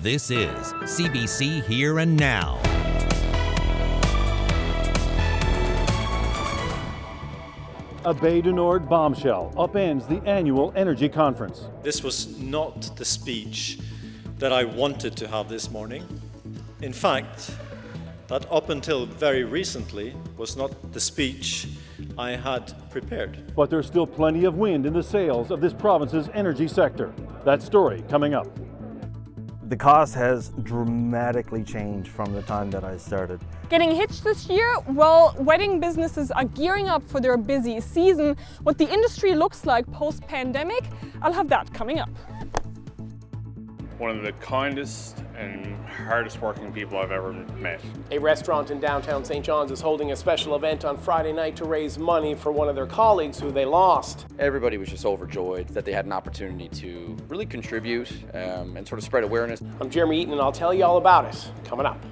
This is CBC Here and Now. A Bay du Nord bombshell upends the annual energy conference. This was not the speech that I wanted to have this morning. In fact, that up until very recently was not the speech I had prepared. But there's still plenty of wind in the sails of this province's energy sector. That story coming up. The cost has dramatically changed from the time that I started. Getting hitched this year? Well, wedding businesses are gearing up for their busy season. What the industry looks like post-pandemic, I'll have that coming up. One of the kindest and hardest working people I've ever met. A restaurant in downtown St. John's is holding a special event on Friday night to raise money for one of their colleagues who they lost. Everybody was just overjoyed that they had an opportunity to really contribute and sort of spread awareness. I'm Jeremy Eaton and I'll tell you all about it coming up.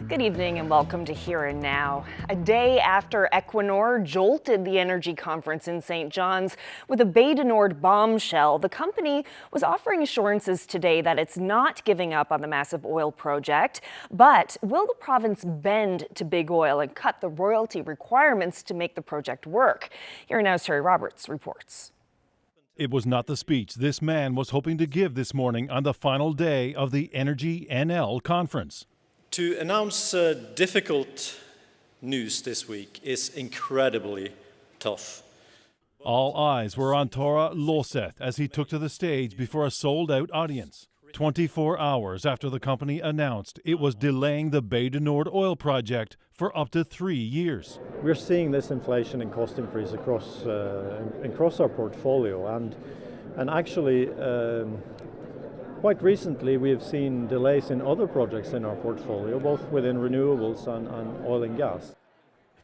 Good evening and welcome to Here and Now. A day after Equinor jolted the energy conference in St. John's with a Bay du Nord bombshell, the company was offering assurances today that it's not giving up on the massive oil project. But will the province bend to big oil and cut the royalty requirements to make the project work? Here and Now's Terry Roberts reports. It was not the speech this man was hoping to give this morning on the final day of the Energy NL conference. To announce difficult news this week is incredibly tough. All eyes were on Tora Loseth as he took to the stage before a sold-out audience. 24 hours after the company announced it was delaying the Bay du Nord oil project for up to 3 years. We're seeing this inflation and cost increase across our portfolio, and actually quite recently we have seen delays in other projects in our portfolio, both within renewables and oil and gas.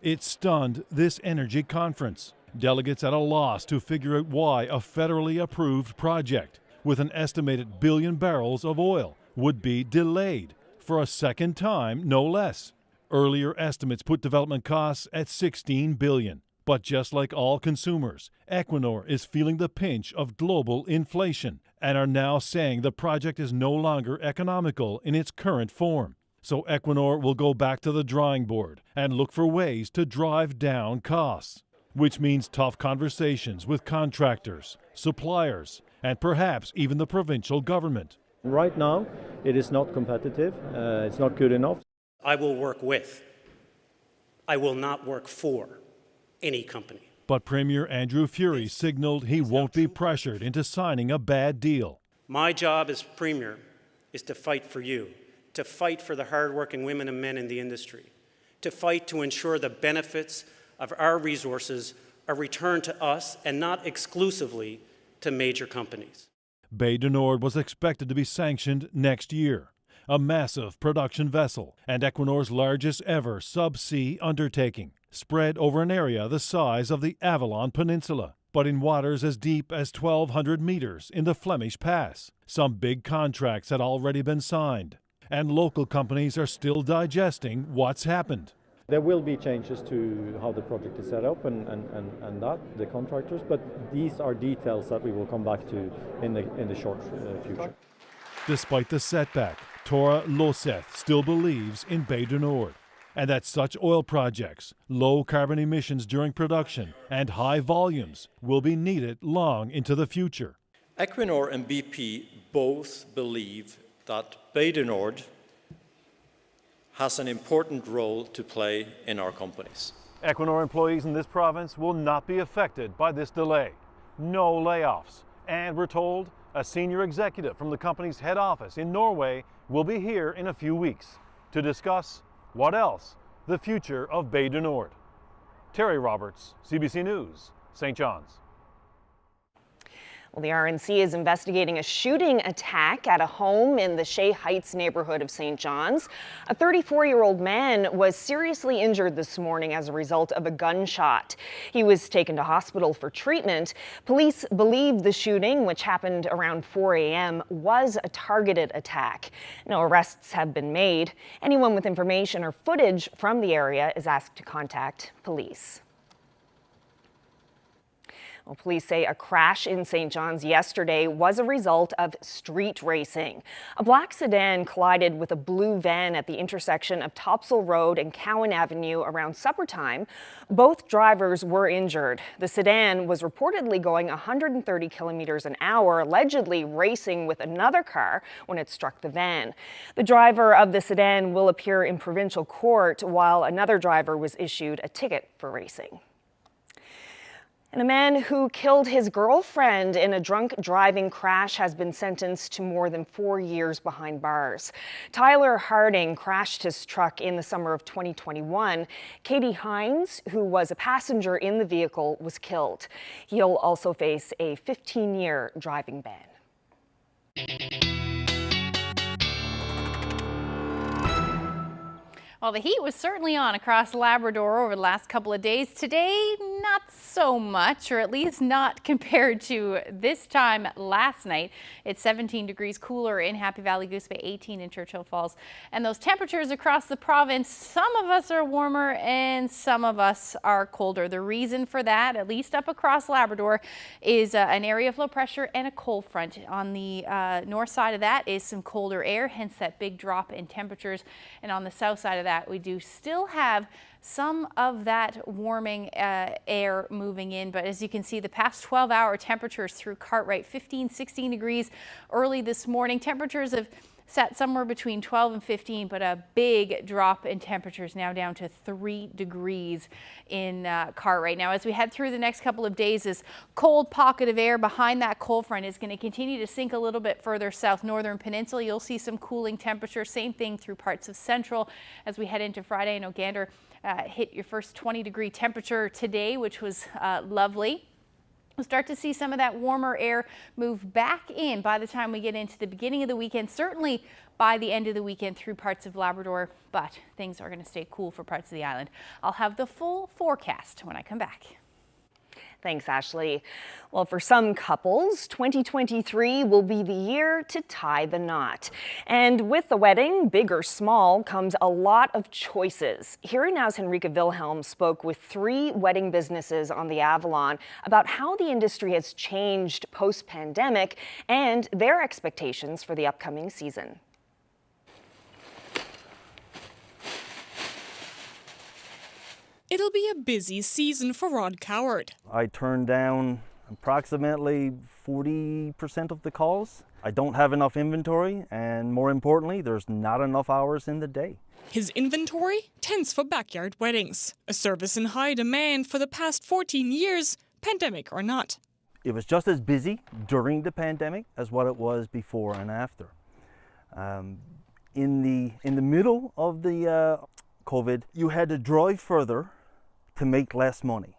It stunned this energy conference. Delegates at a loss to figure out why a federally approved project with an estimated billion barrels of oil would be delayed for a second time, no less. Earlier estimates put development costs at $16 billion. But just like all consumers, Equinor is feeling the pinch of global inflation and are now saying the project is no longer economical in its current form. So Equinor will go back to the drawing board and look for ways to drive down costs, which means tough conversations with contractors, suppliers, and perhaps even the provincial government. Right now, it is not competitive. It's not good enough. I will work with. I will not work for any company. But Premier Andrew Furey signaled he won't be pressured into signing a bad deal. My job as Premier is to fight for you, to fight for the hardworking women and men in the industry, to fight to ensure the benefits of our resources are returned to us and not exclusively to major companies. Bay du Nord was expected to be sanctioned next year, a massive production vessel and Equinor's largest ever subsea undertaking, spread over an area the size of the Avalon Peninsula, but in waters as deep as 1,200 meters in the Flemish Pass. Some big contracts had already been signed, and local companies are still digesting what's happened. There will be changes to how the project is set up and the contractors, but these are details that we will come back to in the short future. Despite the setback, Tora Loseth still believes in Bay du Nord, and that such oil projects, low carbon emissions during production, and high volumes will be needed long into the future. Equinor and BP both believe that Bay du Nord has an important role to play in our companies. Equinor employees in this province will not be affected by this delay. No layoffs. And we're told a senior executive from the company's head office in Norway will be here in a few weeks to discuss what else? The future of Bay du Nord. Terry Roberts, CBC News, St. John's. Well, the RNC is investigating a shooting attack at a home in the Shea Heights neighborhood of St. John's. A 34-year-old man was seriously injured this morning as a result of a gunshot. He was taken to hospital for treatment. Police believe the shooting, which happened around 4 a.m., was a targeted attack. No arrests have been made. Anyone with information or footage from the area is asked to contact police. Well, police say a crash in St. John's yesterday was a result of street racing. A black sedan collided with a blue van at the intersection of Topsail Road and Cowan Avenue around supper time. Both drivers were injured. The sedan was reportedly going 130 kilometers an hour, allegedly racing with another car when it struck the van. The driver of the sedan will appear in provincial court, while another driver was issued a ticket for racing. And a man who killed his girlfriend in a drunk driving crash has been sentenced to more than 4 years behind bars. Tyler Harding crashed his truck in the summer of 2021. Katie Hines, who was a passenger in the vehicle, was killed. He'll also face a 15-year driving ban. Well, the heat was certainly on across Labrador over the last couple of days. Today, not so much, or at least not compared to this time last night. It's 17 degrees cooler in Happy Valley, Goose Bay, 18 in Churchill Falls. And those temperatures across the province, some of us are warmer and some of us are colder. The reason for that, at least up across Labrador, is an area of low pressure and a cold front. On the north side of that is some colder air, hence that big drop in temperatures. And on the south side of that, we do still have some of that warming air moving in, but as you can see, the past 12-hour temperatures through Cartwright, 15, 16 degrees early this morning. Temperatures have sat somewhere between 12 and 15, but a big drop in temperatures, now down to 3 degrees in Cartwright. Now, as we head through the next couple of days, this cold pocket of air behind that cold front is going to continue to sink a little bit further south. Northern Peninsula, you'll see some cooling temperatures. Same thing through parts of Central as we head into Friday. I know Gander hit your first 20-degree temperature today, which was lovely. We'll start to see some of that warmer air move back in by the time we get into the beginning of the weekend, certainly by the end of the weekend through parts of Labrador, but things are going to stay cool for parts of the island. I'll have the full forecast when I come back. Thanks, Ashley. Well, for some couples, 2023 will be the year to tie the knot. And with the wedding, big or small, comes a lot of choices. Here Now's Henrika Wilhelm spoke with 3 wedding businesses on the Avalon about how the industry has changed post-pandemic and their expectations for the upcoming season. It'll be a busy season for Rod Coward. I turned down approximately 40% of the calls. I don't have enough inventory, and more importantly, there's not enough hours in the day. His inventory? Tents for backyard weddings. A service in high demand for the past 14 years, pandemic or not. It was just as busy during the pandemic as what it was before and after. In the middle of the COVID, you had to drive further to make less money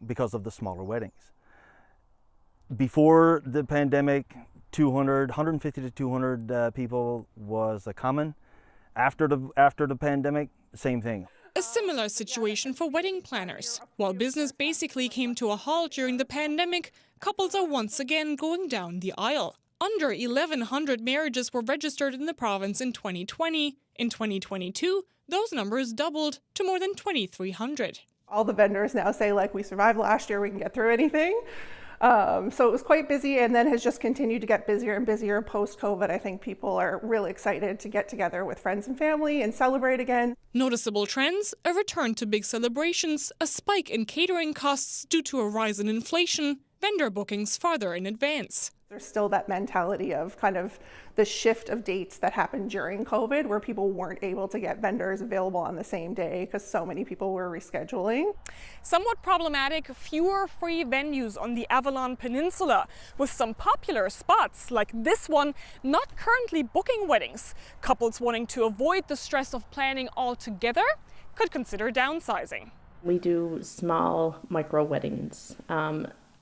because of the smaller weddings. Before the pandemic, 150 to 200 people was a common. After the pandemic, same thing. A similar situation for wedding planners. While business basically came to a halt during the pandemic, couples are once again going down the aisle. Under 1,100 marriages were registered in the province in 2020. In 2022, those numbers doubled to more than 2,300. All the vendors now say, like, we survived last year, we can get through anything. So it was quite busy, and then has just continued to get busier and busier post-COVID. I think people are really excited to get together with friends and family and celebrate again. Noticeable trends, a return to big celebrations, a spike in catering costs due to a rise in inflation, vendor bookings farther in advance. There's still that mentality of kind of the shift of dates that happened during COVID, where people weren't able to get vendors available on the same day because so many people were rescheduling. Somewhat problematic, fewer free venues on the Avalon Peninsula, with some popular spots like this one not currently booking weddings. Couples wanting to avoid the stress of planning altogether could consider downsizing. We do small micro weddings.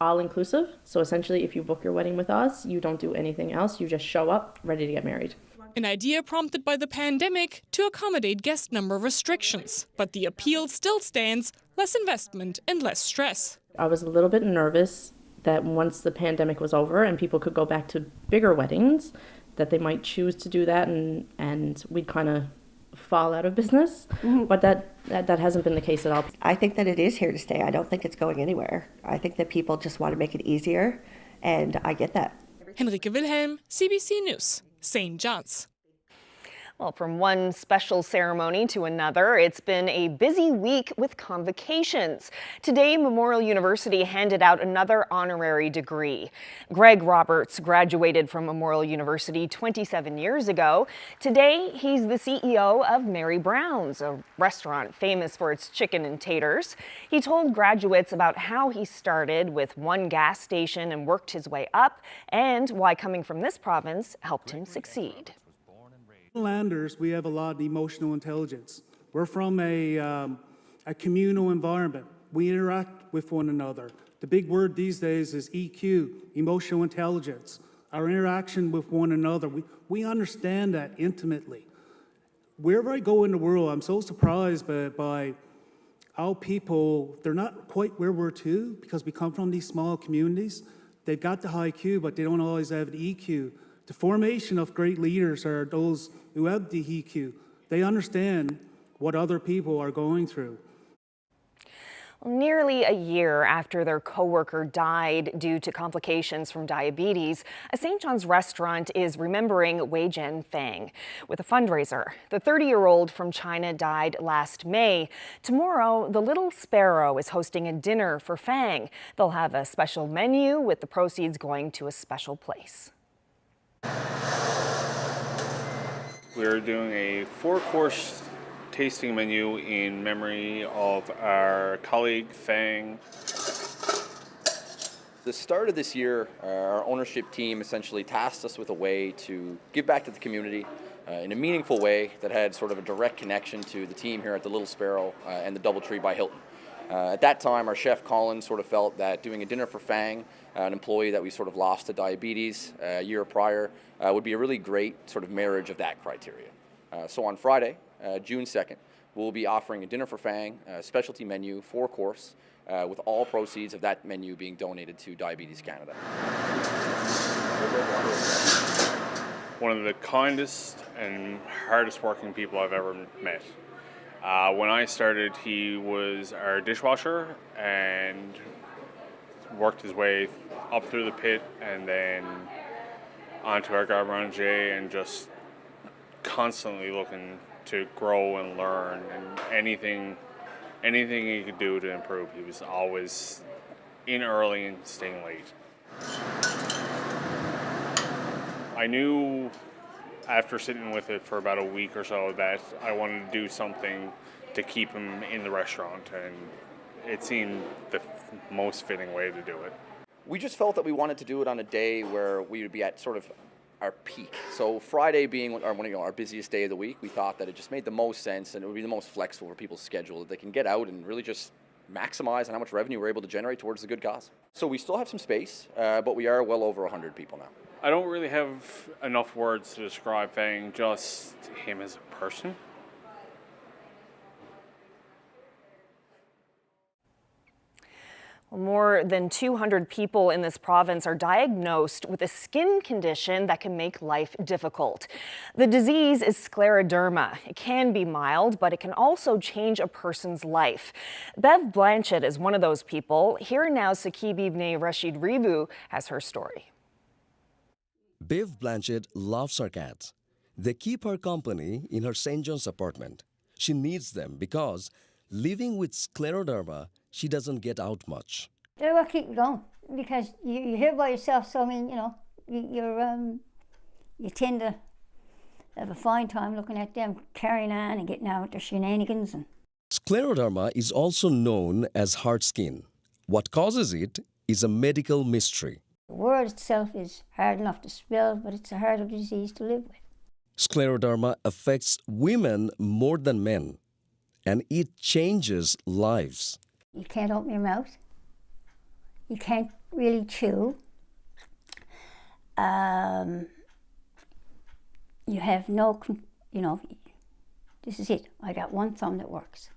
All inclusive. So essentially, if you book your wedding with us, you don't do anything else. You just show up ready to get married. An idea prompted by the pandemic to accommodate guest number restrictions. But the appeal still stands: less investment and less stress. I was a little bit nervous that once the pandemic was over and people could go back to bigger weddings, that they might choose to do that, and we'd kind of fall out of business, but that hasn't been the case at all. I think that it is here to stay. I don't think it's going anywhere. I think that people just want to make it easier, and I get that. Henrike Wilhelm, CBC News, St. John's. Well, from one special ceremony to another, it's been a busy week with convocations. Today, Memorial University handed out another honorary degree. Greg Roberts graduated from Memorial University 27 years ago. Today, he's the CEO of Mary Brown's, a restaurant famous for its chicken and taters. He told graduates about how he started with one gas station and worked his way up, and why coming from this province helped him succeed. Newfoundlanders, we have a lot of emotional intelligence. We're from a communal environment. We interact with one another. The big word these days is EQ, emotional intelligence. Our interaction with one another, we understand that intimately. Wherever I go in the world, I'm so surprised by how people, they're not quite where we're to, because we come from these small communities. They've got the high Q, but they don't always have the EQ. The formation of great leaders are those who have the EQ. They understand what other people are going through. Nearly a year after their coworker died due to complications from diabetes, a St. John's restaurant is remembering Wei Jian Fang with a fundraiser. The 30-year-old from China died last May. Tomorrow, the Little Sparrow is hosting a dinner for Fang. They'll have a special menu with the proceeds going to a special place. We're doing a 4-course tasting menu in memory of our colleague Fang. The start of this year, our ownership team essentially tasked us with a way to give back to the community in a meaningful way that had sort of a direct connection to the team here at the Little Sparrow and the DoubleTree by Hilton. At that time, our chef Colin sort of felt that doing a dinner for Fang, an employee that we sort of lost to diabetes a year prior, would be a really great sort of marriage of that criteria. So on Friday, June 2nd, we'll be offering a dinner for Fang, a specialty menu, 4-course, with all proceeds of that menu being donated to Diabetes Canada. One of the kindest and hardest working people I've ever met. When I started, he was our dishwasher and worked his way up through the pit and then onto our garde manger, and just constantly looking to grow and learn, and anything he could do to improve. He was always in early and staying late. I knew after sitting with it for about a week or so that I wanted to do something to keep him in the restaurant, and it seemed the most fitting way to do it. We just felt that we wanted to do it on a day where we would be at sort of our peak. So Friday being our busiest day of the week, we thought that it just made the most sense and it would be the most flexible for people's schedule, that they can get out and really just maximize on how much revenue we're able to generate towards the good cause. So we still have some space, but we are well over 100 people now. I don't really have enough words to describe Fang, just him as a person. More than 200 people in this province are diagnosed with a skin condition that can make life difficult. The disease is Scleroderma. It can be mild, but it can also change a person's life. Bev Blanchett is one of those people. Here now, Sakib Ibn Rashid Rivu has her story. Bev Blanchett loves her cats. They keep her company in her St. John's apartment. She needs them because living with Scleroderma, she doesn't get out much. They're what keep you going, because you're here by yourself, so I mean, you know, you tend to have a fine time looking at them carrying on and getting out their shenanigans. Scleroderma is also known as hard skin. What causes it is a medical mystery. The word itself is hard enough to spell, but it's a harder disease to live with. Scleroderma affects women more than men, and it changes lives. You can't open your mouth. You can't really chew. You have no, this is it. I got one thumb that works.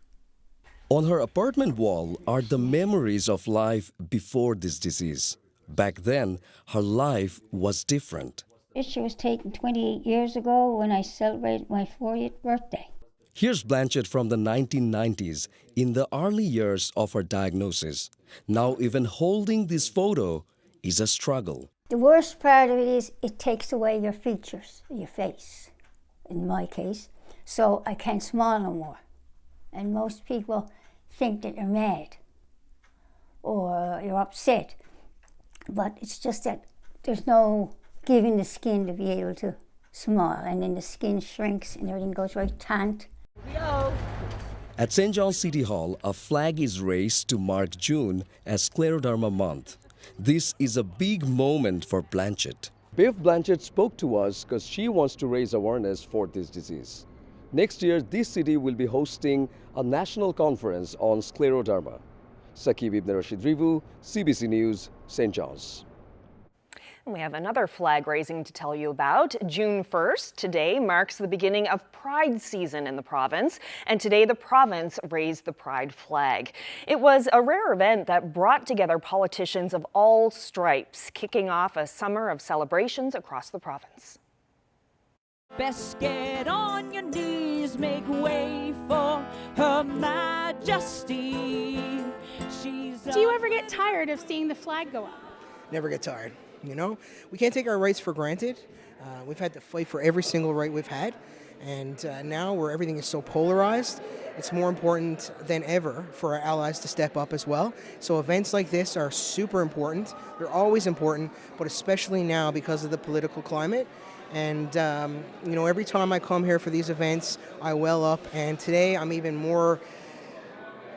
On her apartment wall are the memories of life before this disease. Back then, her life was different. Picture was taken 28 years ago when I celebrated my 40th birthday. Here's Blanchett from the 1990s in the early years of her diagnosis. Now even holding this photo is a struggle. The worst part of it is it takes away your features, your face, in my case. So I can't smile no more. And most people think that you're mad or you're upset. But it's just that there's no giving the skin to be able to smile, and then the skin shrinks and everything goes right tant. At St. John's City Hall, a flag is raised to mark June as Scleroderma Month. This is a big moment for Blanchett. Bev Blanchett spoke to us because she wants to raise awareness for this disease. Next year, this city will be hosting a national conference on Scleroderma. Sakib Ibn Rashid Rivu, CBC News, St. John's. We have another flag raising to tell you about. June 1st, today, marks the beginning of Pride season in the province, and today the province raised the Pride flag. It was a rare event that brought together politicians of all stripes, kicking off a summer of celebrations across the province. Best get on your knees, make way for Her Majesty. Do you ever get tired of seeing the flag go up? Never get tired. You know, we can't take our rights for granted. We've had to fight for every single right we've had. And now where everything is so polarized, it's more important than ever for our allies to step up as well. So events like this are super important. They're always important, but especially now because of the political climate. And, you know, every time I come here for these events, I well up. And today I'm even more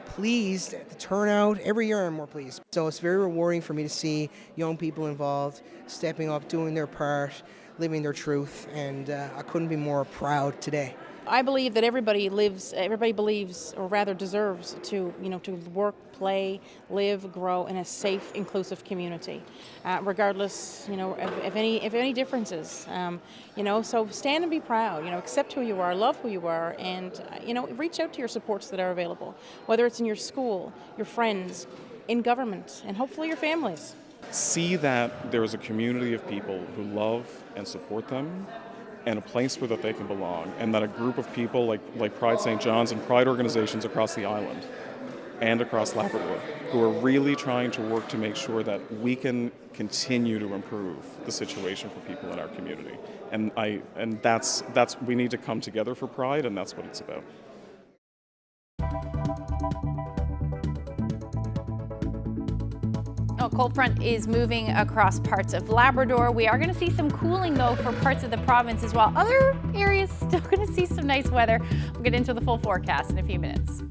pleased at the turnout. Every year I'm more pleased. So it's very rewarding for me to see young people involved, stepping up, doing their part, living their truth, and I couldn't be more proud today. I believe that everybody believes, or rather deserves to work, play, live, grow in a safe, inclusive community, regardless, of any differences. So stand and be proud. Accept who you are, love who you are, and reach out to your supports that are available, whether it's in your school, your friends, in government, and hopefully your families. See that there is a community of people who love and support them, and a place where that they can belong, and that a group of people like Pride St. John's and Pride organizations across the island and across Labrador who are really trying to work to make sure that we can continue to improve the situation for people in our community. And that's we need to come together for Pride, and that's what it's about. A cold front is moving across parts of Labrador. We are going to see some cooling, though, for parts of the province as well. Other areas still going to see some nice weather. We'll get into the full forecast in a few minutes.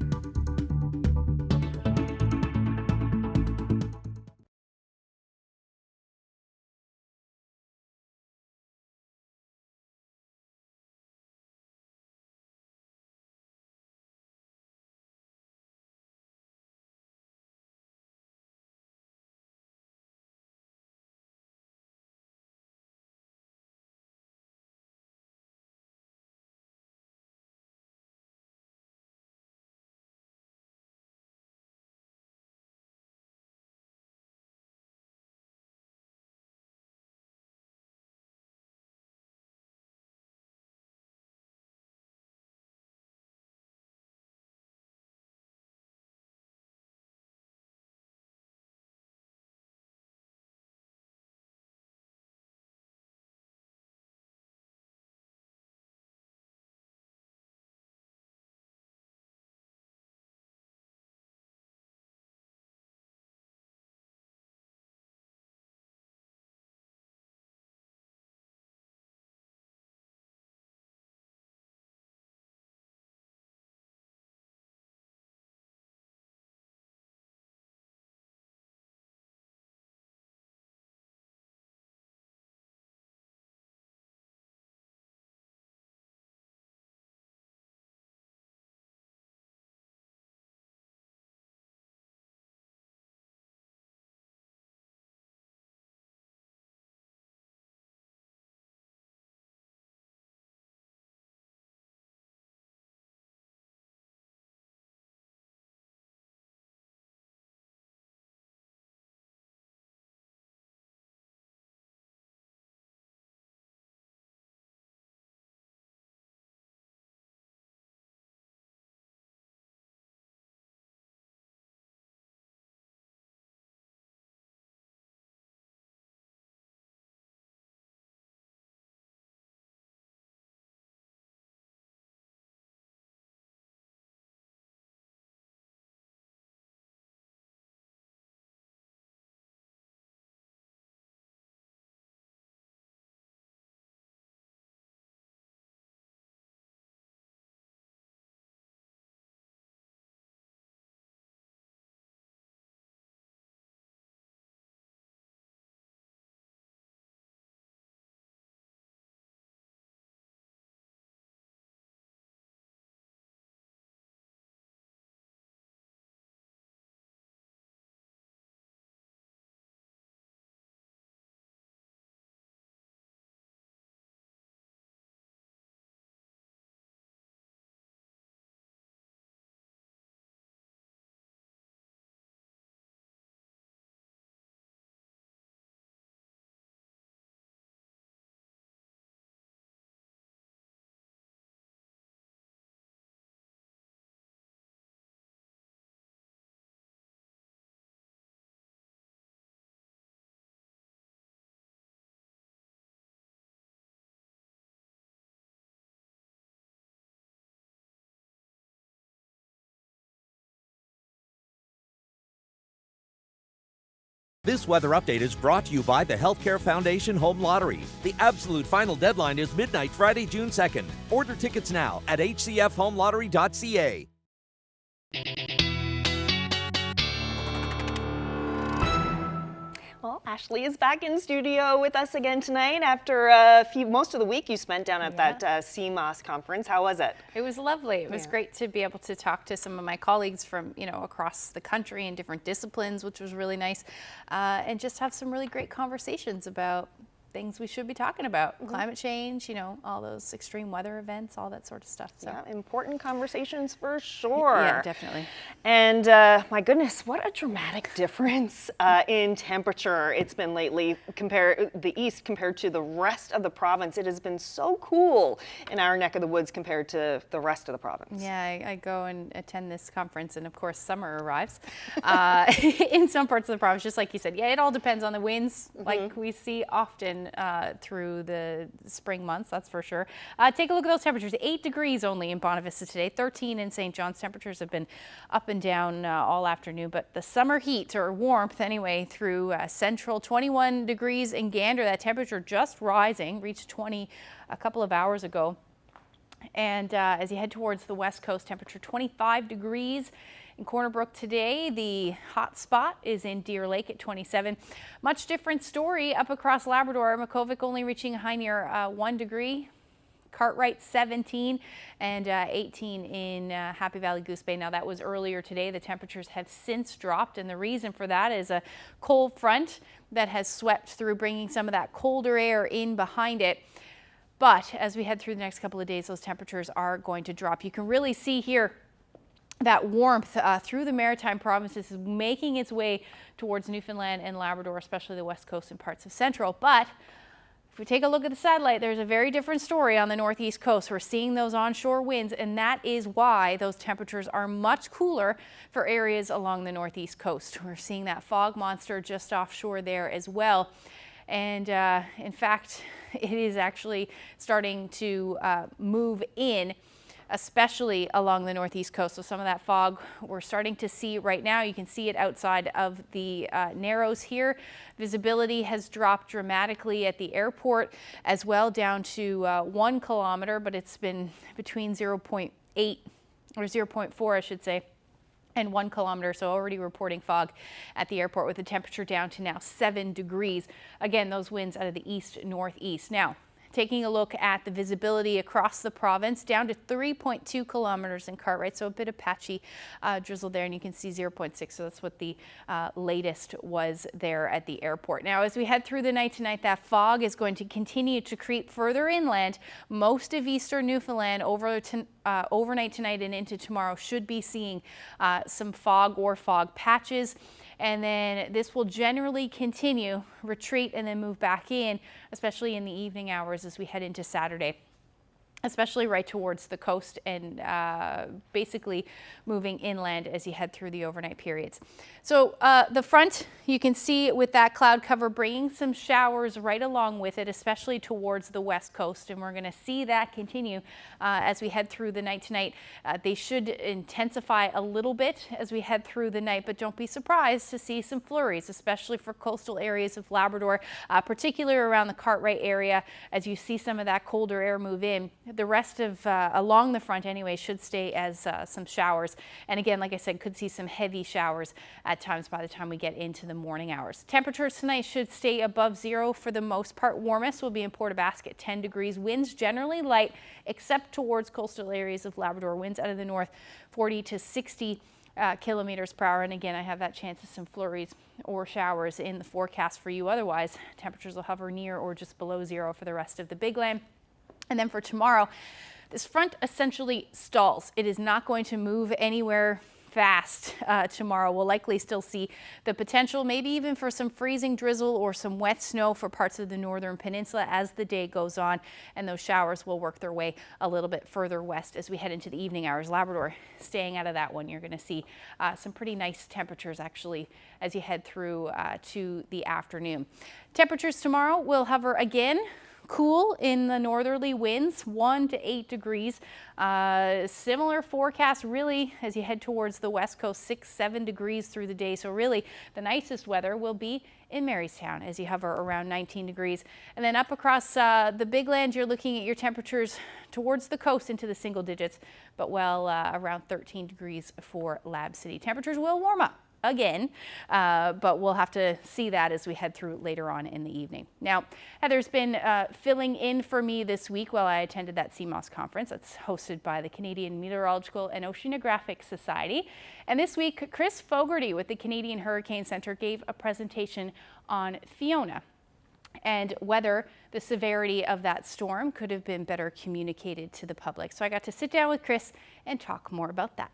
This weather update is brought to you by the Healthcare Foundation Home Lottery. The absolute final deadline is midnight Friday, June 2nd. Order tickets now at hcfhomelottery.ca. Well, Ashley is back in studio with us again tonight after most of the week you spent down at that CMOS conference. How was it? It was lovely. It was great to be able to talk to some of my colleagues from, across the country in different disciplines, which was really nice, and just have some really great conversations about things we should be talking about. Climate change, all those extreme weather events, all that sort of stuff. So. Yeah, important conversations for sure. Yeah, definitely. And my goodness, what a dramatic difference in temperature it's been lately. The east compared to the rest of the province. It has been so cool in our neck of the woods compared to the rest of the province. Yeah, I go and attend this conference, and of course summer arrives in some parts of the province, just like you said. Yeah, it all depends on the winds, like we see often through the spring months, that's for sure. Take a look at those temperatures. 8 degrees only in Bonavista today, 13 in St. John's. Temperatures have been up and down all afternoon, but the summer heat, or warmth anyway, through central, 21 degrees in Gander. That temperature just rising, reached 20 a couple of hours ago. And as you head towards the west coast, temperature 25 degrees. In Corner Brook today, the hot spot is in Deer Lake at 27. Much different story up across Labrador. Makovic only reaching a high near 1 degree. Cartwright 17 and 18 in Happy Valley Goose Bay. Now that was earlier today. The temperatures have since dropped, and the reason for that is a cold front that has swept through, bringing some of that colder air in behind it. But as we head through the next couple of days, those temperatures are going to drop. You can really see here that warmth through the maritime provinces is making its way towards Newfoundland and Labrador, especially the west coast and parts of central. But if we take a look at the satellite, there's a very different story on the northeast coast. We're seeing those onshore winds, and that is why those temperatures are much cooler for areas along the northeast coast. We're seeing that fog monster just offshore there as well. And in fact, it is actually starting to move in, especially along the northeast coast. So some of that fog we're starting to see right now. You can see it outside of the Narrows here. Visibility has dropped dramatically at the airport as well, down to 1 kilometer, but it's been between 0.8 or 0.4, I should say, and 1 kilometer, so already reporting fog at the airport with the temperature down to now 7 degrees. Again, those winds out of the east-northeast. Now, taking a look at the visibility across the province, down to 3.2 kilometers in Cartwright, so a bit of patchy drizzle there, and you can see 0.6, so that's what the latest was there at the airport. Now, as we head through the night tonight, that fog is going to continue to creep further inland. Most of eastern Newfoundland overnight tonight and into tomorrow should be seeing some fog or fog patches. And then this will generally continue, retreat, and then move back in, especially in the evening hours as we head into Saturday, especially right towards the coast and basically moving inland as you head through the overnight periods. So the front, you can see with that cloud cover bringing some showers right along with it, especially towards the west coast. And we're going to see that continue as we head through the night tonight. They should intensify a little bit as we head through the night, but don't be surprised to see some flurries, especially for coastal areas of Labrador, particularly around the Cartwright area. As you see some of that colder air move in, the rest of along the front anyway should stay as some showers. And again, like I said, could see some heavy showers at times by the time we get into the morning hours. Temperatures tonight should stay above 0 for the most part. Warmest will be in Port aux Basques at 10 degrees. Winds generally light, except towards coastal areas of Labrador. Winds out of the north 40 to 60 kilometers per hour. And again, I have that chance of some flurries or showers in the forecast for you. Otherwise, temperatures will hover near or just below 0 for the rest of the Big Land. And then for tomorrow, this front essentially stalls. It is not going to move anywhere fast tomorrow. We'll likely still see the potential, maybe even for some freezing drizzle or some wet snow for parts of the northern peninsula as the day goes on, and those showers will work their way a little bit further west as we head into the evening hours. Labrador staying out of that one. You're going to see some pretty nice temperatures actually as you head through to the afternoon. Temperatures tomorrow will hover again cool in the northerly winds, 1 to 8 degrees. Similar forecast really as you head towards the west coast, 6-7 degrees through the day. So really the nicest weather will be in Marystown as you hover around 19 degrees. And then up across the big land, you're looking at your temperatures towards the coast into the single digits, but well around 13 degrees for Lab City. Temperatures will warm up again, but we'll have to see that as we head through later on in the evening. Now, Heather's been filling in for me this week while I attended that CMOS conference that's hosted by the Canadian Meteorological and Oceanographic Society. And this week, Chris Fogarty with the Canadian Hurricane Centre gave a presentation on Fiona and whether the severity of that storm could have been better communicated to the public. So I got to sit down with Chris and talk more about that.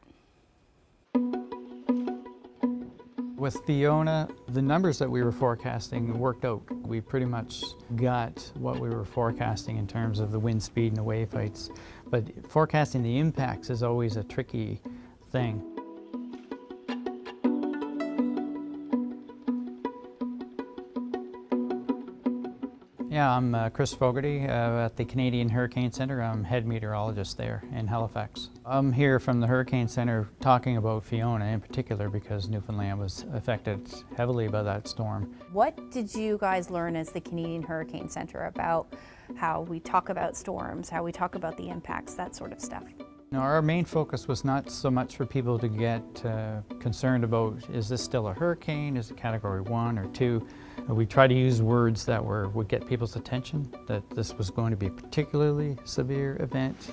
With Fiona, the numbers that we were forecasting worked out. We pretty much got what we were forecasting in terms of the wind speed and the wave heights. But forecasting the impacts is always a tricky thing. Yeah, I'm Chris Fogarty at the Canadian Hurricane Centre. I'm head meteorologist there in Halifax. I'm here from the Hurricane Centre talking about Fiona in particular because Newfoundland was affected heavily by that storm. What did you guys learn as the Canadian Hurricane Centre about how we talk about storms, how we talk about the impacts, that sort of stuff? Now, our main focus was not so much for people to get concerned about, is this still a hurricane, is it category 1 or 2? We try to use words that would get people's attention, that this was going to be a particularly severe event.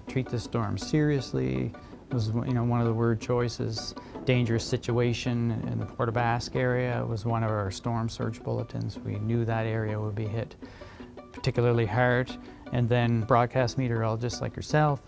Treat the storm seriously was one of the word choices. Dangerous situation in the Port aux Basques area was one of our storm surge bulletins. We knew that area would be hit particularly hard. And then broadcast meteorologists like yourself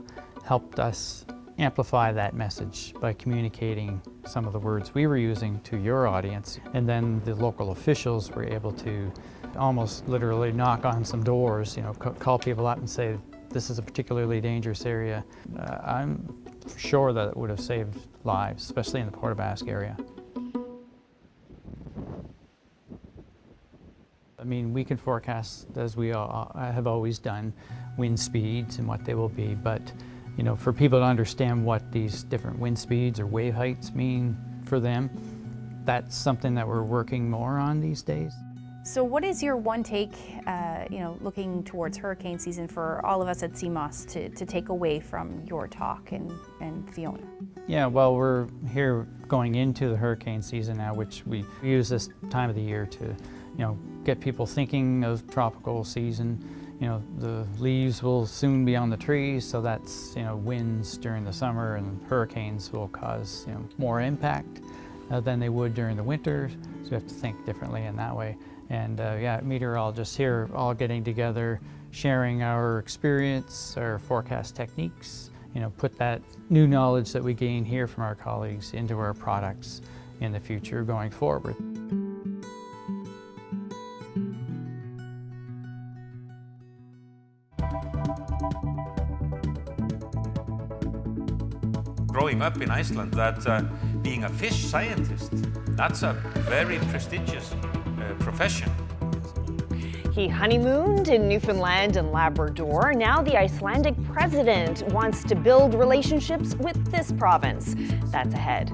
helped us amplify that message by communicating some of the words we were using to your audience. And then the local officials were able to almost literally knock on some doors, call people up and say, this is a particularly dangerous area. I'm sure that it would have saved lives, especially in the Port aux Basques area. I mean, we can forecast, as we have always done, wind speeds and what they will be, but for people to understand what these different wind speeds or wave heights mean for them, that's something that we're working more on these days. So what is your one take, looking towards hurricane season for all of us at CMOS to take away from your talk and Fiona? Yeah, well, we're here going into the hurricane season now, which we use this time of the year to get people thinking of tropical season. The leaves will soon be on the trees, so that's, winds during the summer, and hurricanes will cause, more impact than they would during the winter. So we have to think differently in that way. And yeah, meteorologists here all getting together, sharing our experience, our forecast techniques, put that new knowledge that we gain here from our colleagues into our products in the future going forward. Growing up in Iceland, that being a fish scientist, that's a very prestigious profession. He honeymooned in Newfoundland and Labrador. Now the Icelandic president wants to build relationships with this province. That's ahead.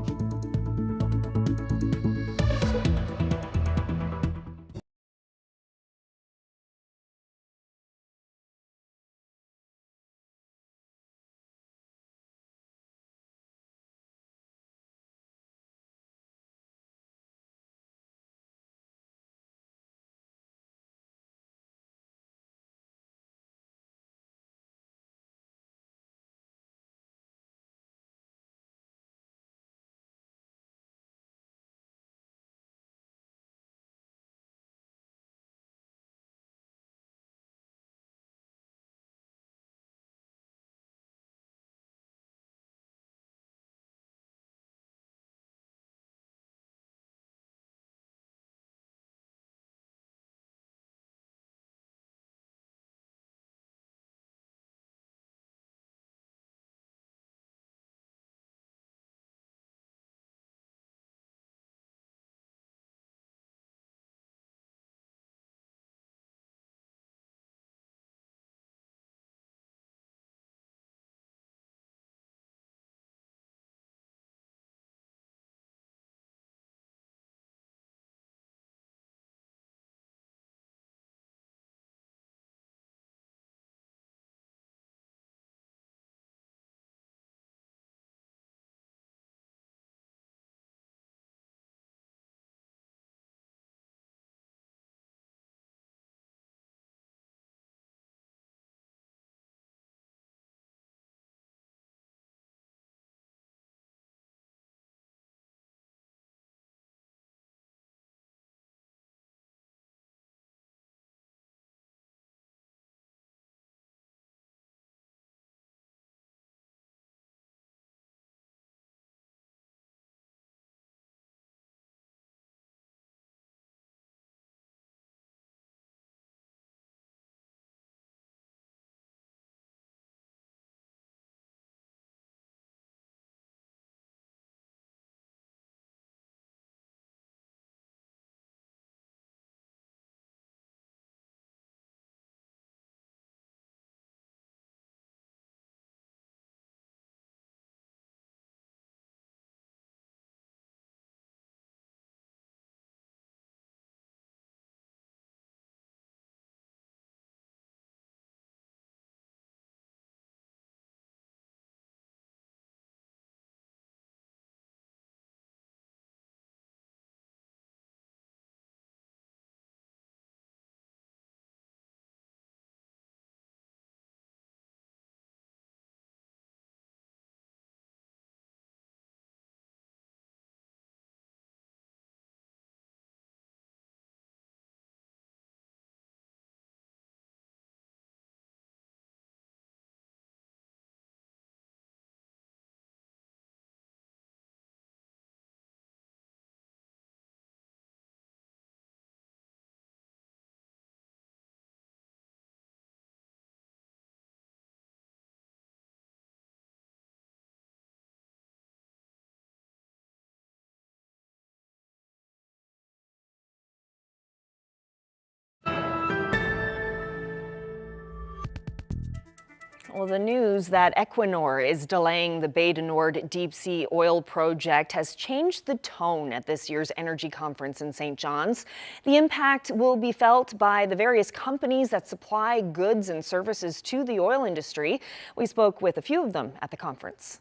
Well, the news that Equinor is delaying the Bay du Nord deep sea oil project has changed the tone at this year's energy conference in St. John's. The impact will be felt by the various companies that supply goods and services to the oil industry. We spoke with a few of them at the conference.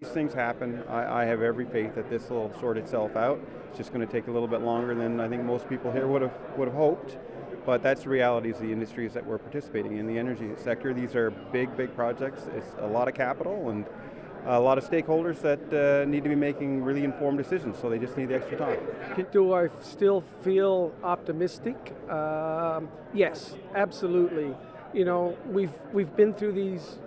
These things happen. I have every faith that this will sort itself out. It's just going to take a little bit longer than I think most people here would have hoped. But that's the realities of the industries that we're participating in, the energy sector. These are big, big projects. It's a lot of capital and a lot of stakeholders that need to be making really informed decisions, so they just need the extra time. Do I still feel optimistic? Yes, absolutely. You know, we've been through these,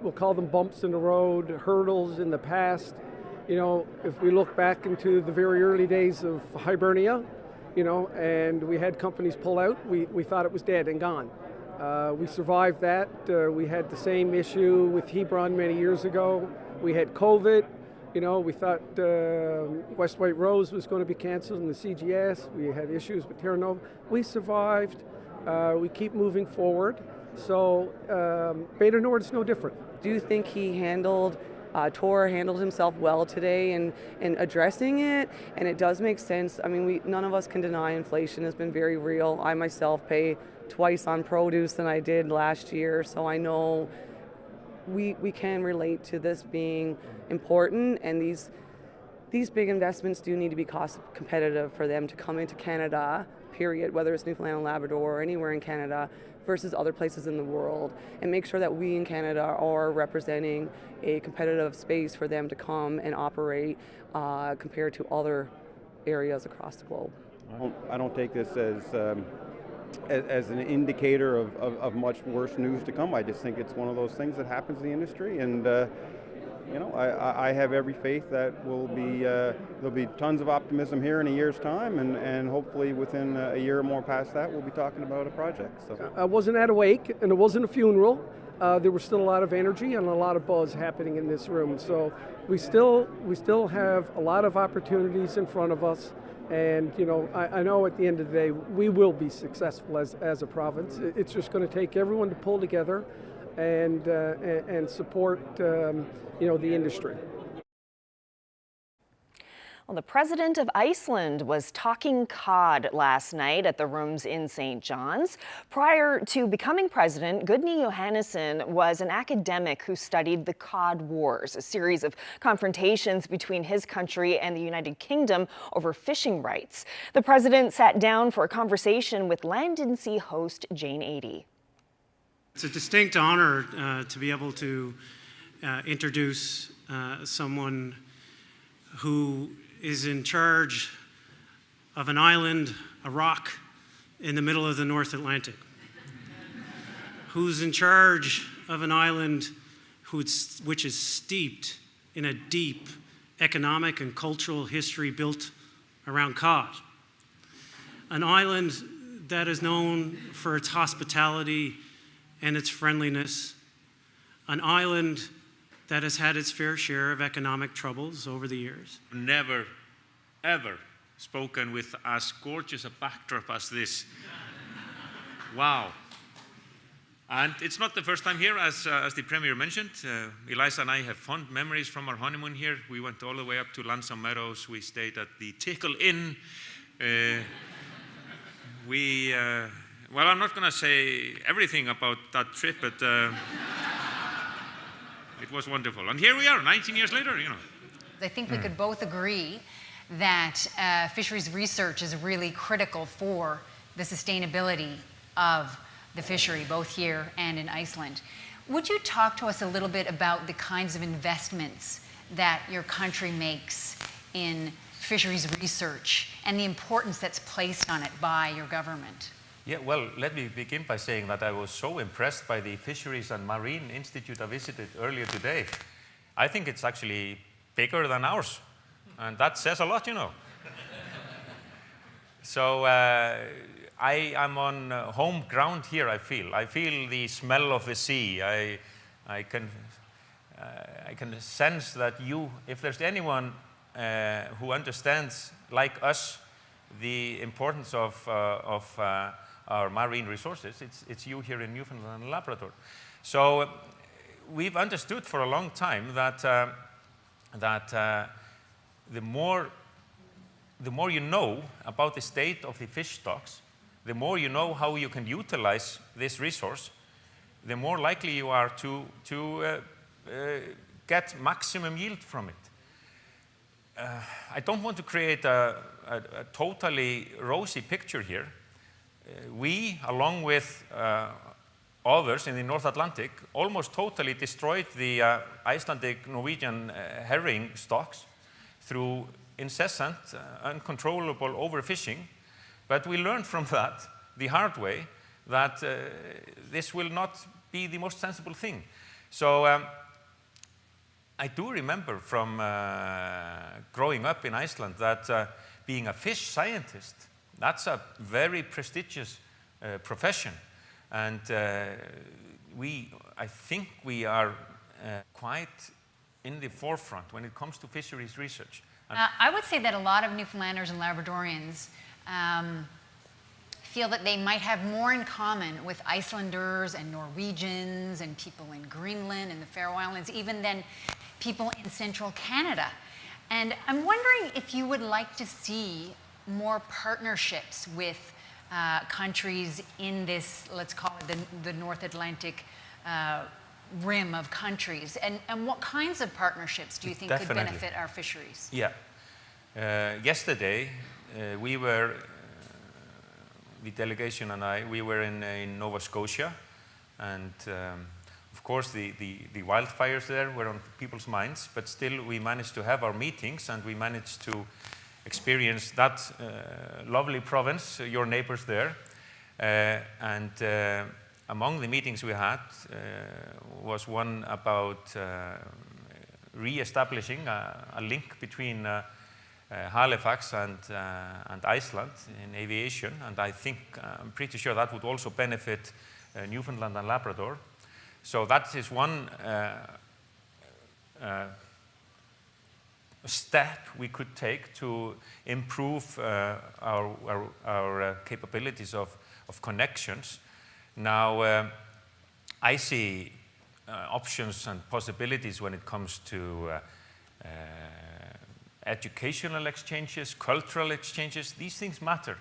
we'll call them bumps in the road, hurdles in the past. You know, if we look back into the very early days of Hibernia, you know, and we had companies pull out, we thought it was dead and gone. We survived that. We had the same issue with Hebron many years ago. We had COVID. You know, we thought West White Rose was going to be canceled in the CGS. We had issues with Terra Nova. We survived. We keep moving forward. So Bay du Nord is no different. Do you think he Tor handled himself well today in addressing it? And it does make sense. I mean, none of us can deny inflation has been very real. I myself pay twice on produce than I did last year, so I know we can relate to this being important, and these big investments do need to be cost competitive for them to come into Canada, period, whether it's Newfoundland and Labrador or anywhere in Canada, versus other places in the world, and make sure that we in Canada are representing a competitive space for them to come and operate compared to other areas across the globe. I don't take this as an indicator of much worse news to come. I just think it's one of those things that happens in the industry, and you know, I have every faith that there'll be tons of optimism here in a year's time, and hopefully within a year or more past that, we'll be talking about a project. So I wasn't at a wake, and it wasn't a funeral. There was still a lot of energy and a lot of buzz happening in this room. So we still have a lot of opportunities in front of us. And you know, I know at the end of the day, we will be successful as a province. It's just going to take everyone to pull together and support you know, the industry. Well, the president of Iceland was talking cod last night at the rooms in St. John's. Prior to becoming president, Gudni Johannesson was an academic who studied the Cod Wars, a series of confrontations between his country and the United Kingdom over fishing rights. The president sat down for a conversation with Land and Sea host Jane Adey. It's a distinct honor to be able to introduce someone who is in charge of an island, a rock, in the middle of the North Atlantic, who's in charge of an island which is steeped in a deep economic and cultural history built around cod, an island that is known for its hospitality and its friendliness, an island that has had its fair share of economic troubles over the years. Never, ever spoken with as gorgeous a backdrop as this. Wow. And it's not the first time here, as the Premier mentioned. Eliza and I have fond memories from our honeymoon here. We went all the way up to Lansing Meadows. We stayed at the Tickle Inn. Well, I'm not going to say everything about that trip, but it was wonderful. And here we are, 19 years later, you know. I think we could both agree that fisheries research is really critical for the sustainability of the fishery, both here and in Iceland. Would you talk to us a little bit about the kinds of investments that your country makes in fisheries research and the importance that's placed on it by your government? Yeah, well, let me begin by saying that I was so impressed by the Fisheries and Marine Institute I visited earlier today. I think it's actually bigger than ours, and that says a lot, you know. So I am on home ground here, I feel. I feel the smell of the sea. I can sense that if there's anyone our marine resources, it's you here in Newfoundland and Labrador. So we've understood for a long time that, the more you know about the state of the fish stocks, the more you know how you can utilize this resource, the more likely you are to get maximum yield from it. I don't want to create a totally rosy picture here. We, along with others in the North Atlantic, almost totally destroyed the Icelandic Norwegian herring stocks through incessant, uncontrollable overfishing. But we learned from that the hard way that this will not be the most sensible thing. So I do remember from growing up in Iceland that being a fish scientist, that's a very prestigious profession. And I think we are quite in the forefront when it comes to fisheries research. I would say that a lot of Newfoundlanders and Labradorians feel that they might have more in common with Icelanders and Norwegians and people in Greenland and the Faroe Islands, even than people in central Canada. And I'm wondering if you would like to see more partnerships with countries in this, let's call it the North Atlantic rim of countries. And what kinds of partnerships do you think could benefit our fisheries? Yeah. Yesterday, we were, the delegation and I, we were in Nova Scotia. And of course, the wildfires there were on people's minds. But still, we managed to have our meetings and we managed to experience that lovely province, your neighbors there. Among the meetings we had was one about re-establishing a link between Halifax and Iceland in aviation, and I'm pretty sure that would also benefit Newfoundland and Labrador. So that is one step we could take to improve our capabilities of connections. Now, I see options and possibilities when it comes to educational exchanges, cultural exchanges. These things matter,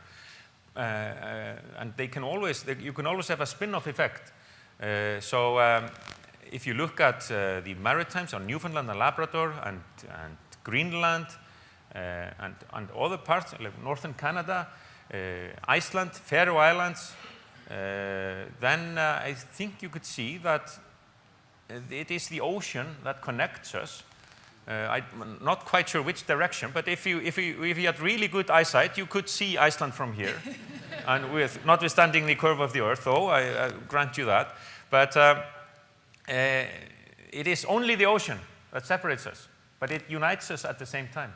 and you can always have a spin-off effect. So if you look at the Maritimes on Newfoundland and Labrador and Greenland and other parts like northern Canada, Iceland, Faroe Islands, then I think you could see that it is the ocean that connects us. I'm not quite sure which direction, but if you had really good eyesight, you could see Iceland from here, and notwithstanding the curve of the Earth, though, I grant you that. But it is only the ocean that separates us, but it unites us at the same time.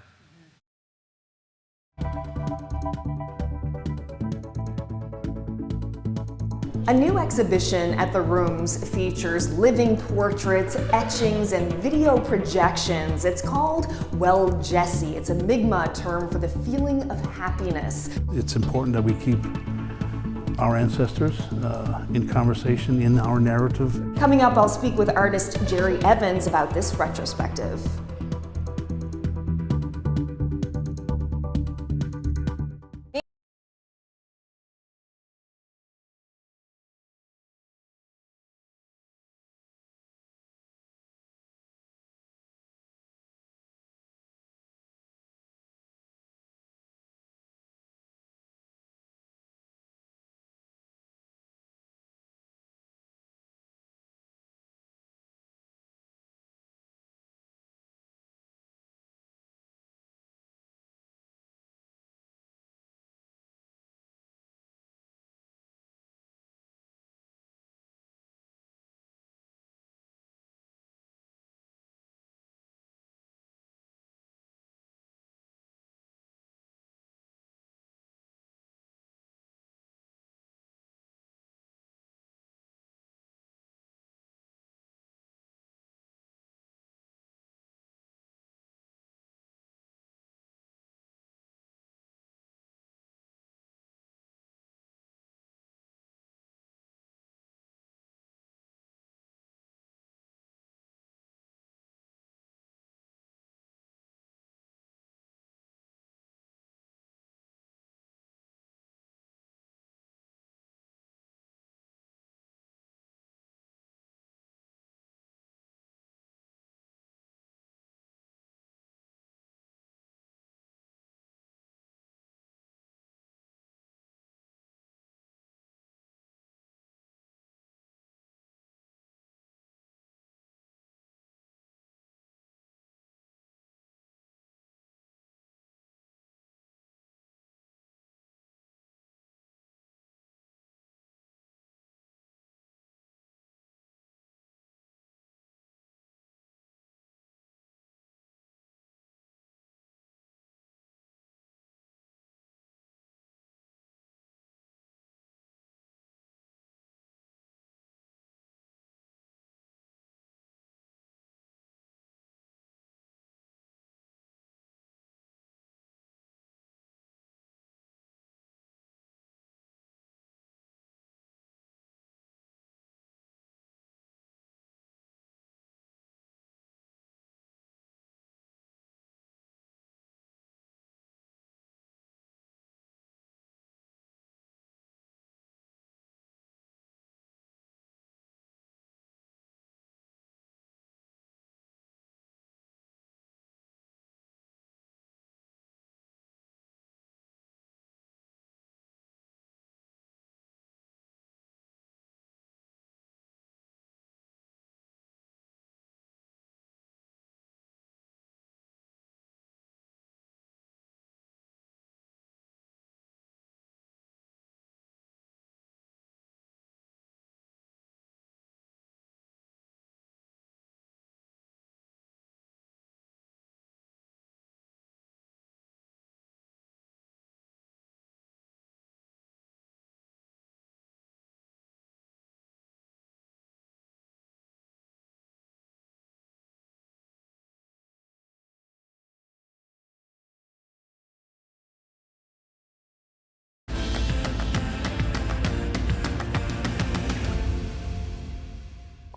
A new exhibition at the Rooms features living portraits, etchings, and video projections. It's called Well Jessie. It's a Mi'kmaq term for the feeling of happiness. It's important that we keep our ancestors in conversation, in our narrative. Coming up, I'll speak with artist Jerry Evans about this retrospective.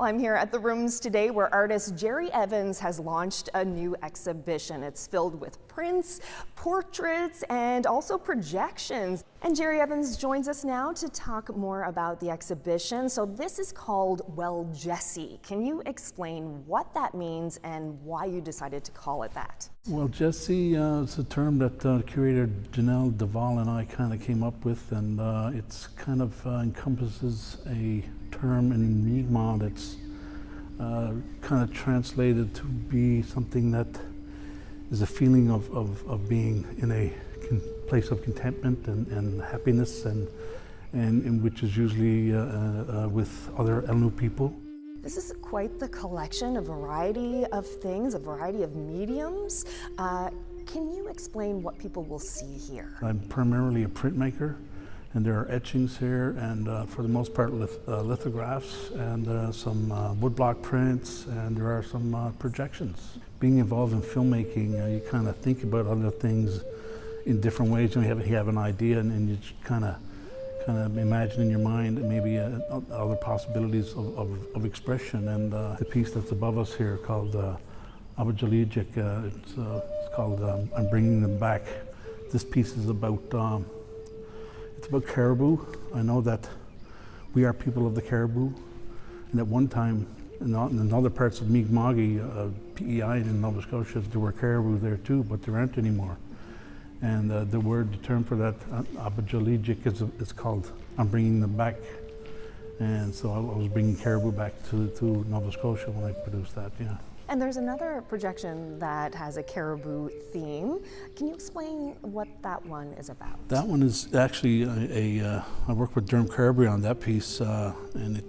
I'm here at the Rooms today where artist Jerry Evans has launched a new exhibition. It's filled with prints, portraits, and also projections. And Jerry Evans joins us now to talk more about the exhibition. So this is called Well, Jessie. Can you explain what that means and why you decided to call it that? Well, Jessie is a term that curator Janelle Duvall and I kind of came up with, and it's kind of encompasses a term in Mi'kmaq that's kind of translated to be something that is a feeling of being in a place of contentment and happiness, and which is usually with other Elnu people. This is quite the collection, a variety of things, a variety of mediums. Can you explain what people will see here? I'm primarily a printmaker, and there are etchings here, and for the most part lithographs, and some woodblock prints, and there are some projections. Being involved in filmmaking, you kind of think about other things in different ways. You have an idea, and you just kind of imagine in your mind maybe other possibilities of expression. And the piece that's above us here called Abajalijic, it's called I'm Bringing Them Back. This piece is about, it's about caribou. I know that we are people of the caribou, and at one time in other parts of Mi'kmaq, PEI in Nova Scotia, there were caribou there too, but there aren't anymore. And the term for that, Abajalijic, is called I'm Bringing Them Back. And so I was bringing caribou back to Nova Scotia when I produced that, yeah. And there's another projection that has a caribou theme. Can you explain what that one is about? That one is actually I worked with Durham Caribou on that piece, and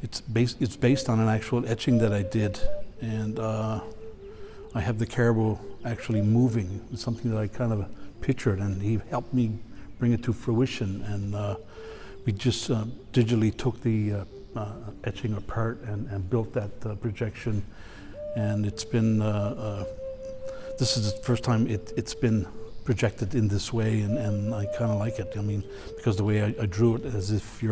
it's based on an actual etching that I did. And I have the caribou actually moving. It's something that I kind of pictured, and he helped me bring it to fruition. And we just digitally took the etching apart and built that projection. And it's been, this is the first time it's been projected in this way, and I kind of like it. I mean, because the way I drew it, as if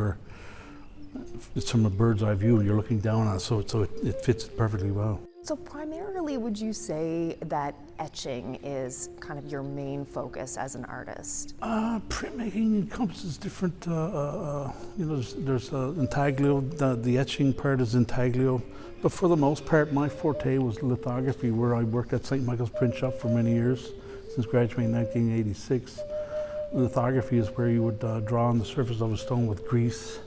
it's from a bird's eye view, you're looking down on it, so it fits perfectly well. So primarily, would you say that etching is kind of your main focus as an artist? Printmaking encompasses different, there's intaglio, the etching part is intaglio, but for the most part, my forte was lithography, where I worked at St. Michael's Print Shop for many years, since graduating in 1986. Lithography is where you would draw on the surface of a stone with grease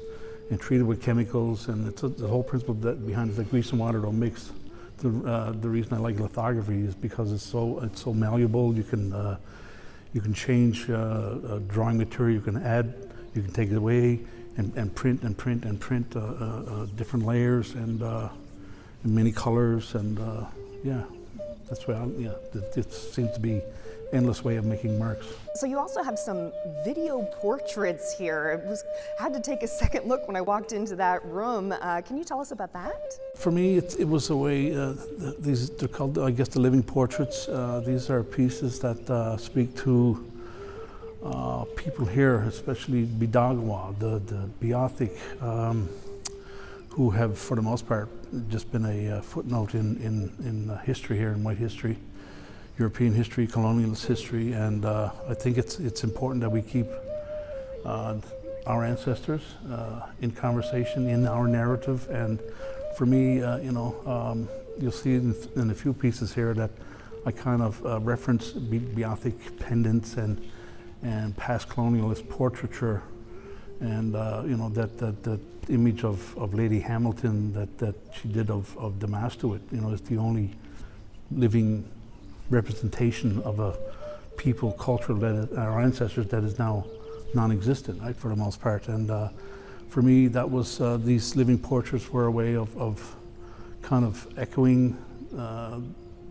and treat it with chemicals, and it's the whole principle behind it is that grease and water don't mix. The reason I like lithography is because it's so malleable. You can change drawing material. You can add, you can take it away, and print different layers and in many colors, and yeah, that's why it seems to be endless way of making marks. So you also have some video portraits here. I had to take a second look when I walked into that room. Can you tell us about that? For me, it was a way, they're called, I guess, the living portraits. These are pieces that speak to people here, especially Bidagwa, the Beothuk, who have, for the most part, just been a footnote in history here, in white history. European history, colonialist history, and I think it's important that we keep our ancestors in conversation, in our narrative. And for me, you'll see in a few pieces here that I kind of reference Beothuk pendants and past colonialist portraiture, and that image of Lady Hamilton that she did of Damastuit, is the only living representation of a people, culture, our ancestors, that is now non-existent, right, for the most part. And for me, that was, these living portraits were a way of kind of echoing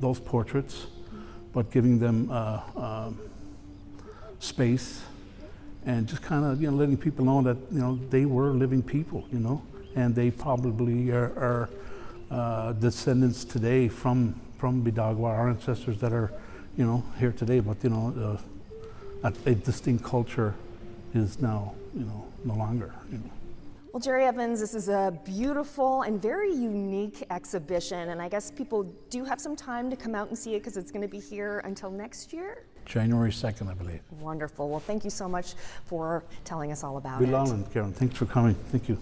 those portraits, but giving them space, and just kind of, letting people know that, they were living people, and they probably are descendants today from Bidagwa, our ancestors that are, here today, but a distinct culture is now, no longer, Well, Well, Jerry Evans, this is a beautiful and very unique exhibition, and I guess people do have some time to come out and see it because it's going to be here until next year. January 2nd, I believe. Wonderful. Well, thank you so much for telling us all about Bill it. Allen, Karen, thanks for coming. Thank you.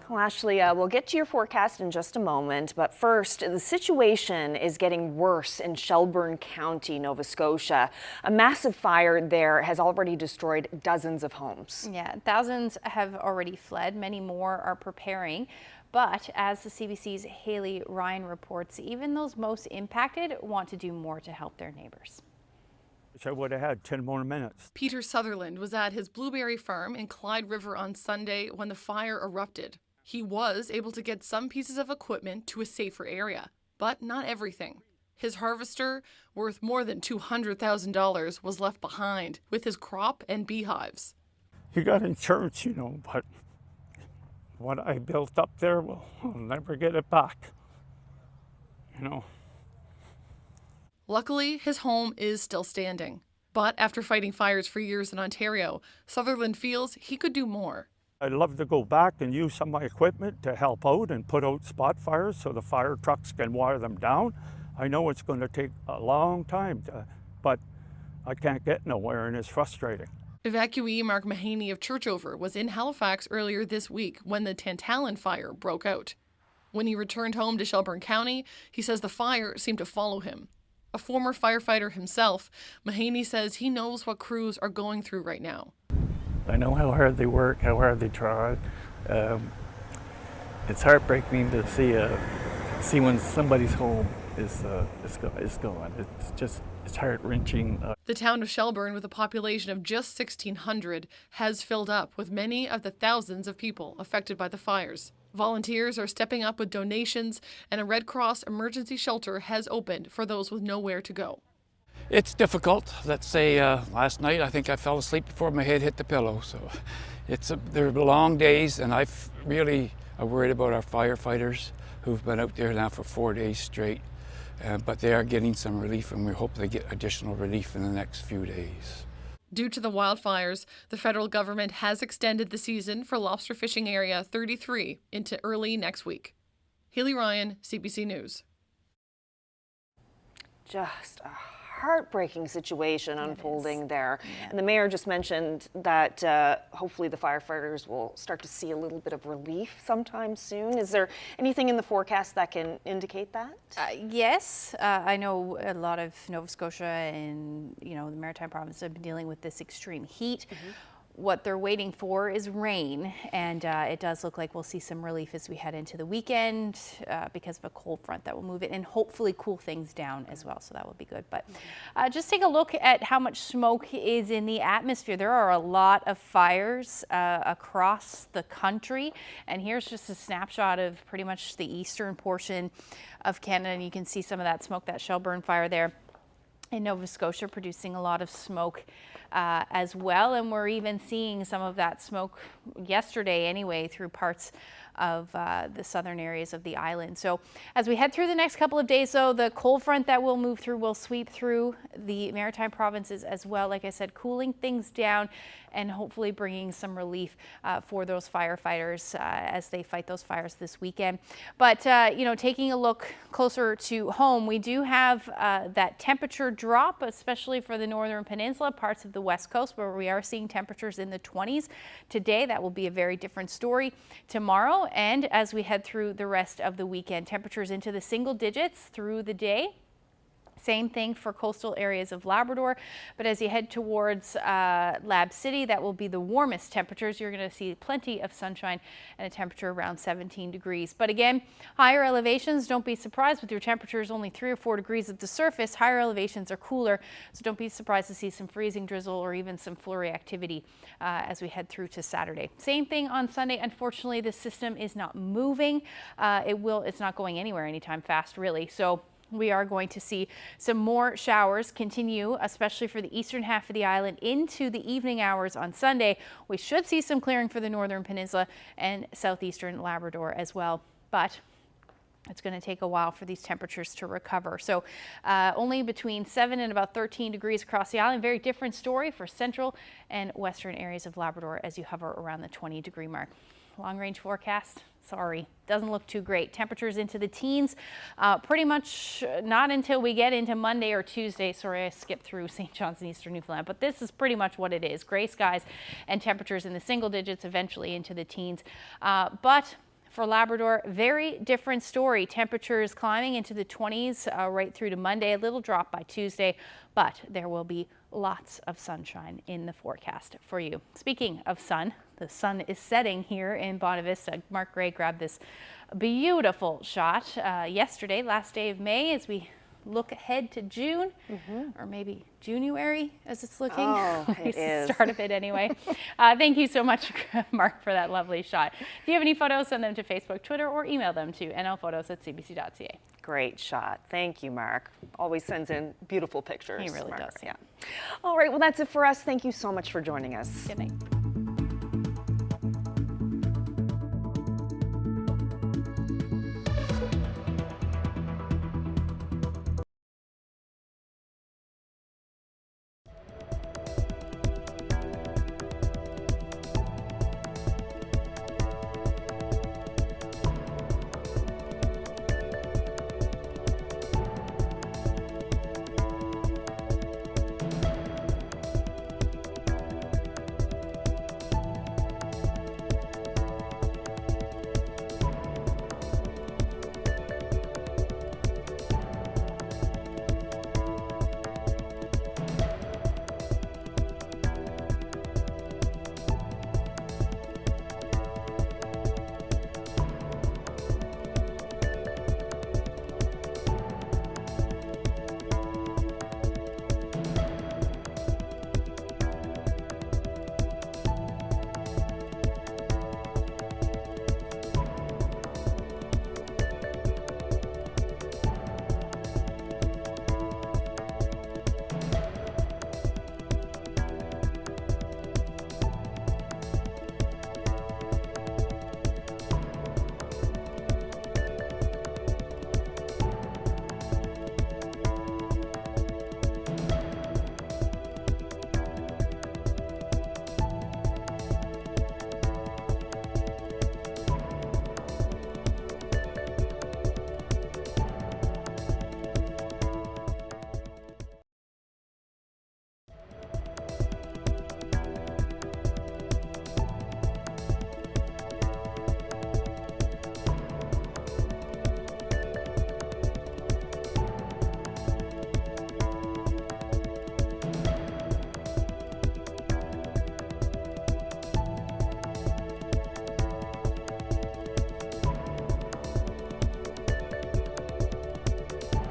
Well, Ashley, we'll get to your forecast in just a moment, but first, the situation is getting worse in Shelburne County, Nova Scotia. A massive fire there has already destroyed dozens of homes. Yeah, thousands have already fled. Many more are preparing. But as the CBC's Haley Ryan reports, even those most impacted want to do more to help their neighbors. I would have had 10 more minutes. Peter Sutherland was at his blueberry farm in Clyde River on Sunday when the fire erupted. He was able to get some pieces of equipment to a safer area, but not everything. His harvester, worth more than $200,000, was left behind with his crop and beehives. You got insurance, but what I built up there, well, I'll never get it back, Luckily, his home is still standing. But after fighting fires for years in Ontario, Sutherland feels he could do more. I'd love to go back and use some of my equipment to help out and put out spot fires so the fire trucks can water them down. I know it's going to take a long time, but I can't get nowhere and it's frustrating. Evacuee Mark Mahaney of Churchover was in Halifax earlier this week when the Tantalin fire broke out. When he returned home to Shelburne County, he says the fire seemed to follow him. A former firefighter himself, Mahaney says he knows what crews are going through right now. I know how hard they work, how hard they try. It's heartbreaking to see when somebody's home is gone. It's heart-wrenching. The town of Shelburne, with a population of just 1,600, has filled up with many of the thousands of people affected by the fires. Volunteers are stepping up with donations, and a Red Cross emergency shelter has opened for those with nowhere to go. It's difficult. Let's say last night I think I fell asleep before my head hit the pillow. So they're long days, and I really are worried about our firefighters who've been out there now for 4 days straight. But they are getting some relief, and we hope they get additional relief in the next few days. Due to the wildfires, the federal government has extended the season for lobster fishing Area 33 into early next week. Haley Ryan, CBC News. Just a heartbreaking situation unfolding there. Yeah. And the mayor just mentioned that hopefully the firefighters will start to see a little bit of relief sometime soon. Is there anything in the forecast that can indicate that? Yes, I know a lot of Nova Scotia and the Maritime Province have been dealing with this extreme heat. Mm-hmm. What they're waiting for is rain, and it does look like we'll see some relief as we head into the weekend because of a cold front that will move it and hopefully cool things down as well, so that will be good. But just take a look at how much smoke is in the atmosphere. There are a lot of fires across the country, and here's just a snapshot of pretty much the eastern portion of Canada, and you can see some of that smoke, that Shelburne fire there in Nova Scotia producing a lot of smoke as well, and we're even seeing some of that smoke yesterday anyway through parts of the southern areas of the island. So as we head through the next couple of days, though, the cold front that will move through will sweep through the Maritime provinces as well, like I said, cooling things down and hopefully bringing some relief for those firefighters as they fight those fires this weekend. But taking a look closer to home, we do have that temperature drop, especially for the northern peninsula, parts of the west coast where we are seeing temperatures in the 20s today. That will be a very different story tomorrow, and as we head through the rest of the weekend, temperatures into the single digits through the day. Same thing for coastal areas of Labrador, but as you head towards Lab City, that will be the warmest temperatures. You're going to see plenty of sunshine and a temperature around 17 degrees. But again, higher elevations, don't be surprised with your temperatures only 3 or 4 degrees at the surface. Higher elevations are cooler, so don't be surprised to see some freezing drizzle or even some flurry activity as we head through to Saturday. Same thing on Sunday. Unfortunately, the system is not moving. It's not going anywhere anytime fast, really. So we are going to see some more showers continue, especially for the eastern half of the island into the evening hours on Sunday. We should see some clearing for the northern peninsula and southeastern Labrador as well, but it's going to take a while for these temperatures to recover. So only between 7 and about 13 degrees across the island. Very different story for central and western areas of Labrador as you hover around the 20-degree mark. Long range forecast, sorry, doesn't look too great. Temperatures into the teens, pretty much not until we get into Monday or Tuesday. Sorry, I skipped through St. John's and Eastern Newfoundland, but this is pretty much what it is. Gray skies and temperatures in the single digits, eventually into the teens. But for Labrador, very different story. Temperatures climbing into the 20s right through to Monday, a little drop by Tuesday, but there will be lots of sunshine in the forecast for you. Speaking of sun, the sun is setting here in Bonavista. Mark Gray grabbed this beautiful shot yesterday, last day of May, as we look ahead to June, or maybe January as it's looking. Oh, it is. Start of it anyway. Thank you so much, Mark, for that lovely shot. If you have any photos, send them to Facebook, Twitter, or email them to nlphotos@cbc.ca. Great shot. Thank you, Mark. Always sends in beautiful pictures. He really Mark. does. Yeah. All right, well, that's it for us. Thank you so much for joining us. Good night.